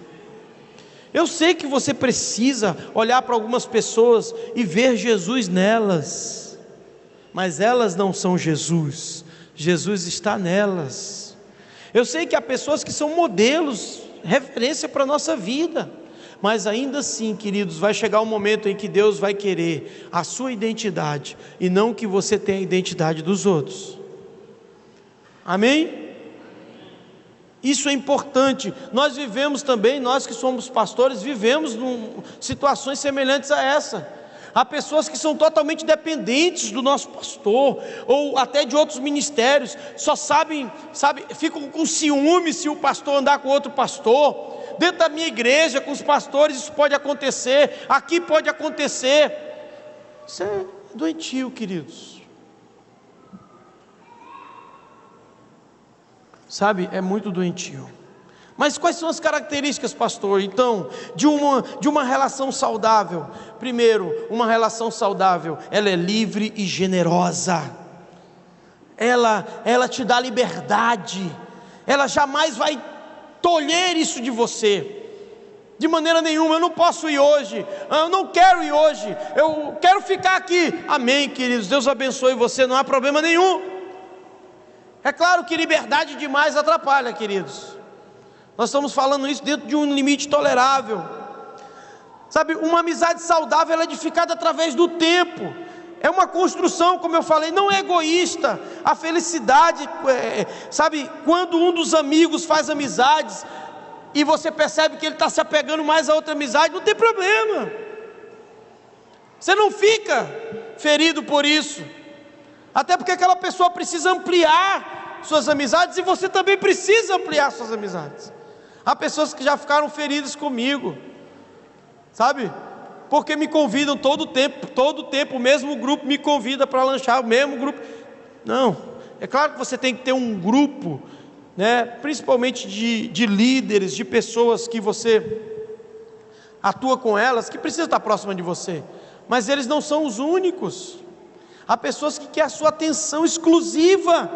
Eu sei que você precisa olhar para algumas pessoas e ver Jesus nelas, mas elas não são Jesus. Jesus está nelas. Eu sei que há pessoas que são modelos, referência para a nossa vida, mas ainda assim, queridos, vai chegar um momento em que Deus vai querer a sua identidade, e não que você tenha a identidade dos outros. Amém? Isso é importante. Nós vivemos também, nós que somos pastores, vivemos situações semelhantes a essa. Há pessoas que são totalmente dependentes do nosso pastor, ou até de outros ministérios, só ficam com ciúme se o pastor andar com outro pastor. Dentro da minha igreja, com os pastores, isso pode acontecer, aqui pode acontecer. Isso é doentio, queridos. Sabe, é muito doentio. Mas quais são as características, pastor, então, de uma relação saudável? Primeiro, uma relação saudável, ela é livre e generosa. Ela te dá liberdade. Ela jamais vai tolher isso de você. De maneira nenhuma. Eu não posso ir hoje, eu não quero ir hoje, eu quero ficar aqui. Amém, queridos, Deus abençoe você, não há problema nenhum. É claro que liberdade demais atrapalha, queridos. Nós estamos falando isso dentro de um limite tolerável. Sabe, uma amizade saudável ela é edificada através do tempo. É uma construção, como eu falei, não é egoísta. A felicidade, sabe, quando um dos amigos faz amizades e você percebe que ele está se apegando mais a outra amizade, não tem problema. Você não fica ferido por isso. Até porque aquela pessoa precisa ampliar suas amizades e você também precisa ampliar suas amizades. Há pessoas que já ficaram feridas comigo, sabe? Porque me convidam todo tempo, o mesmo grupo me convida para lanchar, o mesmo grupo. Não, é claro que você tem que ter um grupo, né? Principalmente de líderes, de pessoas que você atua com elas, que precisam estar próximas de você. Mas eles não são os únicos. Há pessoas que querem a sua atenção exclusiva.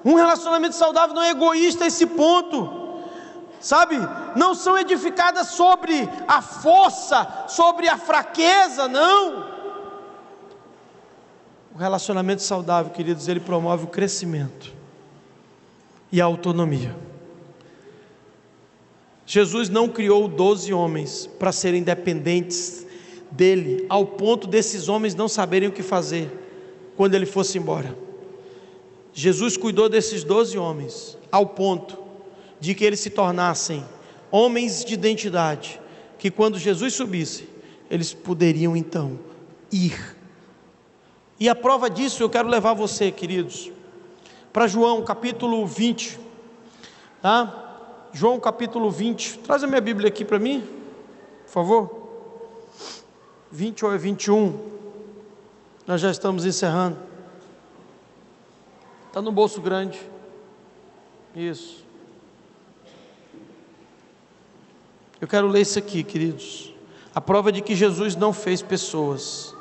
Um relacionamento saudável não é egoísta a esse ponto, sabe? Não são edificadas sobre a força, sobre a fraqueza, não. O relacionamento saudável, queridos, ele promove o crescimento e a autonomia. Jesus não criou 12 homens para serem dependentes dele, ao ponto desses homens não saberem o que fazer quando ele fosse embora. Jesus cuidou desses 12 homens, ao ponto de que eles se tornassem homens de identidade, que quando Jesus subisse, eles poderiam então ir. E a prova disso eu quero levar você, queridos, para João capítulo 20, tá? João capítulo 20, traz a minha Bíblia aqui para mim, por favor. 20 ou 21, nós já estamos encerrando. Está no bolso grande, isso. Eu quero ler isso aqui, queridos. A prova de que Jesus não fez pessoas,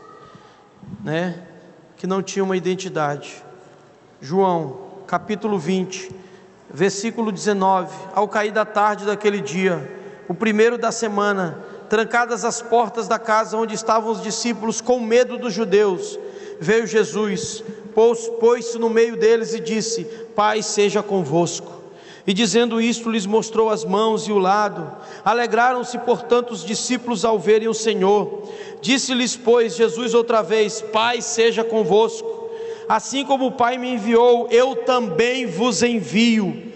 né, que não tinham uma identidade. João capítulo 20, versículo 19. Ao cair da tarde daquele dia, o primeiro da semana, trancadas as portas da casa onde estavam os discípulos com medo dos judeus, veio Jesus, pôs-se no meio deles e disse: paz seja convosco. E dizendo isto, lhes mostrou as mãos e o lado. Alegraram-se, portanto, os discípulos ao verem o Senhor. Disse-lhes, pois, Jesus outra vez: paz seja convosco. Assim como o Pai me enviou, eu também vos envio.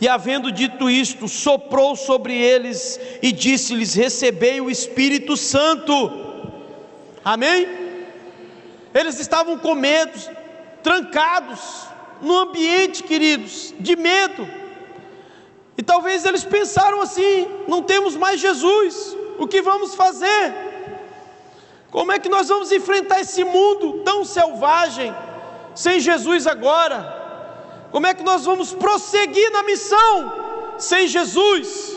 E havendo dito isto, soprou sobre eles e disse-lhes: recebei o Espírito Santo. Amém? Eles estavam com medo, trancados, num ambiente, queridos, de medo. E talvez eles pensaram assim: não temos mais Jesus, o que vamos fazer? Como é que nós vamos enfrentar esse mundo tão selvagem, sem Jesus agora? Como é que nós vamos prosseguir na missão sem Jesus?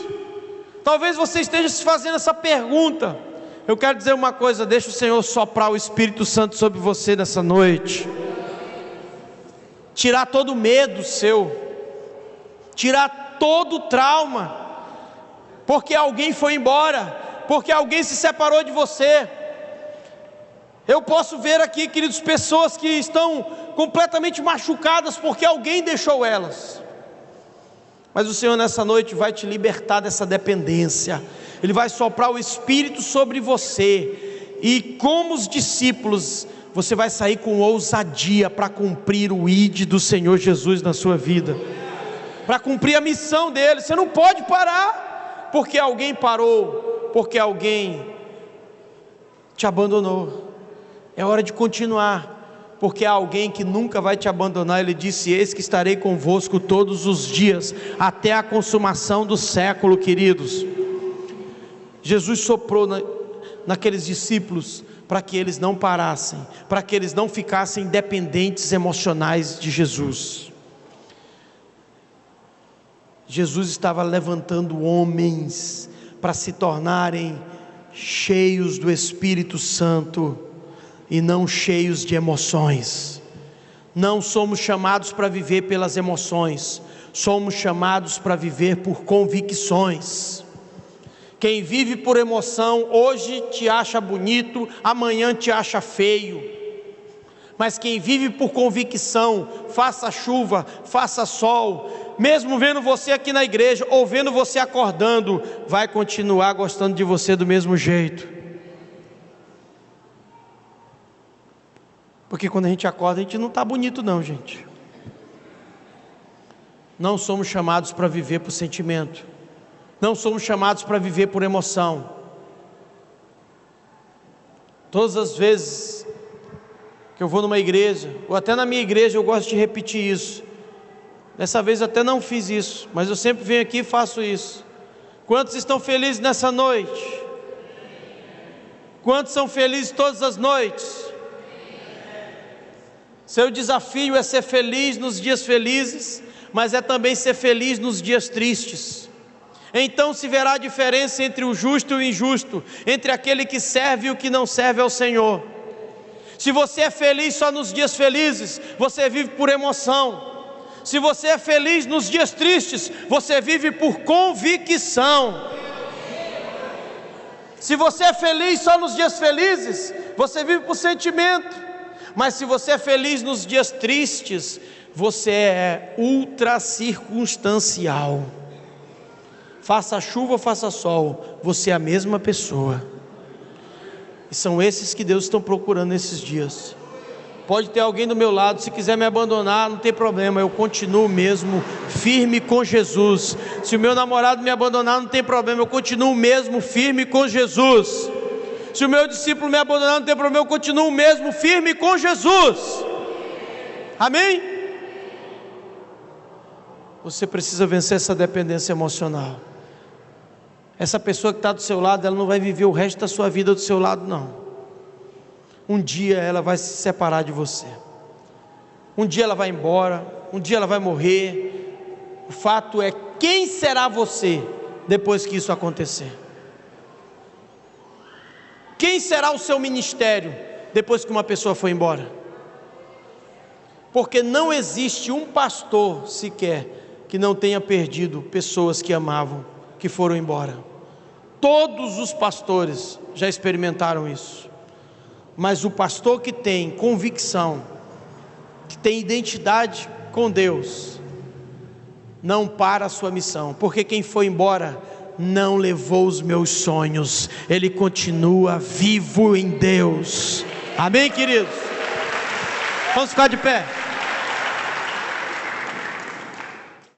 Talvez você esteja se fazendo essa pergunta. Eu quero dizer uma coisa: deixa o Senhor soprar o Espírito Santo sobre você nessa noite, tirar todo o medo seu, tirar todo o trauma, porque alguém foi embora, porque alguém se separou de você. Eu posso ver aqui, queridos, pessoas que estão completamente machucadas porque alguém deixou elas. Mas o Senhor nessa noite vai te libertar dessa dependência. Ele vai soprar o Espírito sobre você. E como os discípulos, você vai sair com ousadia para cumprir o ID do Senhor Jesus na sua vida. para cumprir a missão dele. Você não pode parar, porque alguém parou, porque alguém te abandonou. É hora de continuar, porque há alguém que nunca vai te abandonar. Ele disse: eis que estarei convosco todos os dias, até a consumação do século, queridos. Jesus soprou naqueles discípulos, para que eles não parassem, para que eles não ficassem dependentes emocionais de Jesus. Jesus estava levantando homens, para se tornarem cheios do Espírito Santo, e não cheios de emoções. Não somos chamados para viver pelas emoções, somos chamados para viver por convicções. Quem vive por emoção, hoje te acha bonito, amanhã te acha feio. Mas quem vive por convicção, faça chuva, faça sol, mesmo vendo você aqui na igreja, ou vendo você acordando, vai continuar gostando de você do mesmo jeito. Porque quando a gente acorda, a gente não está bonito não, gente. Não somos chamados para viver por sentimento, não somos chamados para viver por emoção. Todas as vezes que eu vou numa igreja, ou até na minha igreja, eu gosto de repetir isso. Dessa vez eu até não fiz isso, mas eu sempre venho aqui e faço isso. Quantos estão felizes nessa noite? Quantos são felizes todas as noites? Seu desafio é ser feliz nos dias felizes, mas é também ser feliz nos dias tristes. Então se verá a diferença entre o justo e o injusto, entre aquele que serve e o que não serve ao Senhor. Se você é feliz só nos dias felizes, você vive por emoção. Se você é feliz nos dias tristes, você vive por convicção. Se você é feliz só nos dias felizes, você vive por sentimento. Mas se você é feliz nos dias tristes, você é ultra circunstancial. Faça chuva, faça sol, você é a mesma pessoa. E são esses que Deus está procurando nesses dias. Pode ter alguém do meu lado, se quiser me abandonar, não tem problema, eu continuo mesmo firme com Jesus. Se o meu namorado me abandonar, não tem problema, eu continuo mesmo firme com Jesus. Se o meu discípulo me abandonar, não tem problema, eu continuo mesmo firme com Jesus. Amém? Você precisa vencer essa dependência emocional. Essa pessoa que está do seu lado, ela não vai viver o resto da sua vida do seu lado, não. Um dia ela vai se separar de você. Um dia ela vai embora, um dia ela vai morrer. O fato é, quem será você depois que isso acontecer? Quem será o seu ministério depois que uma pessoa foi embora? Porque não existe um pastor sequer que não tenha perdido pessoas que amavam, que foram embora. Todos os pastores já experimentaram isso. Mas o pastor que tem convicção, que tem identidade com Deus, não para a sua missão, porque quem foi embora não levou os meus sonhos, ele continua vivo em Deus. Amém, queridos? Vamos ficar de pé.